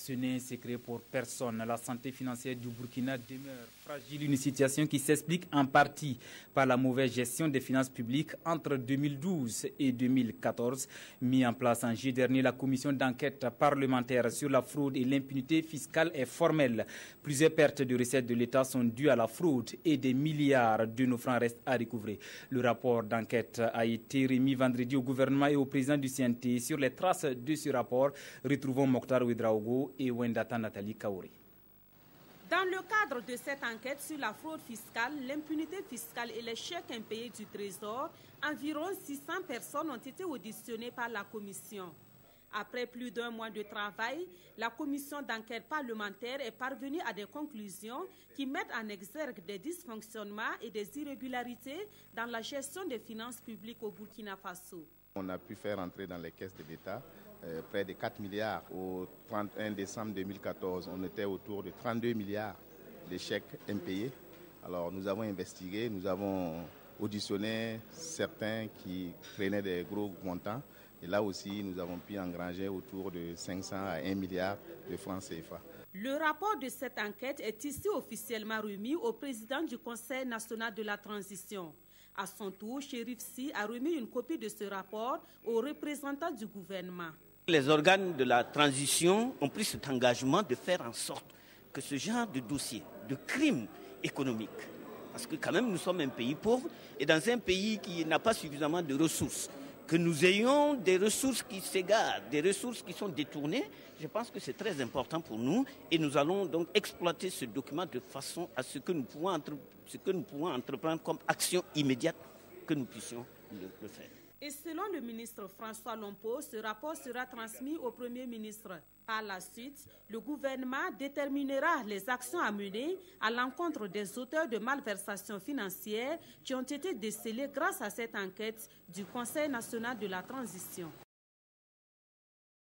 Ce n'est un secret pour personne. La santé financière du Burkina demeure fragile, une situation qui s'explique en partie par la mauvaise gestion des finances publiques entre 2012 et 2014. Mis en place en juillet dernier, la commission d'enquête parlementaire sur la fraude et l'impunité fiscale est formelle. Plusieurs pertes de recettes de l'État sont dues à la fraude et des milliards de nos francs restent à découvrir. Le rapport d'enquête a été remis vendredi au gouvernement et au président du CNT. Sur les traces de ce rapport, retrouvons Mokhtar Ouedraogo et Wendata Nathalie Kaouri. Dans le cadre de cette enquête sur la fraude fiscale, l'impunité fiscale et les chèques impayés du Trésor, environ 600 personnes ont été auditionnées par la commission. Après plus d'un mois de travail, la commission d'enquête parlementaire est parvenue à des conclusions qui mettent en exergue des dysfonctionnements et des irrégularités dans la gestion des finances publiques au Burkina Faso. On a pu faire entrer dans les caisses de l'État près de 4 milliards. Au 31 décembre 2014, on était autour de 32 milliards de chèques impayés. Alors nous avons investigué, nous avons auditionné certains qui prenaient des gros montants. Et là aussi, nous avons pu engranger autour de 500 à 1 milliard de francs CFA. Le rapport de cette enquête est ici officiellement remis au président du Conseil national de la transition. À son tour, Chérif Sy a remis une copie de ce rapport aux représentants du gouvernement. Les organes de la transition ont pris cet engagement de faire en sorte que ce genre de dossier, de crimes économiques, parce que quand même nous sommes un pays pauvre et dans un pays qui n'a pas suffisamment de ressources, que nous ayons des ressources qui s'égarent, des ressources qui sont détournées, je pense que c'est très important pour nous et nous allons donc exploiter ce document de façon à ce que nous pouvons entreprendre comme action immédiate que nous puissions le faire. Et selon le ministre François Lompo, ce rapport sera transmis au Premier ministre. Par la suite, le gouvernement déterminera les actions à mener à l'encontre des auteurs de malversations financières qui ont été décelées grâce à cette enquête du Conseil national de la transition.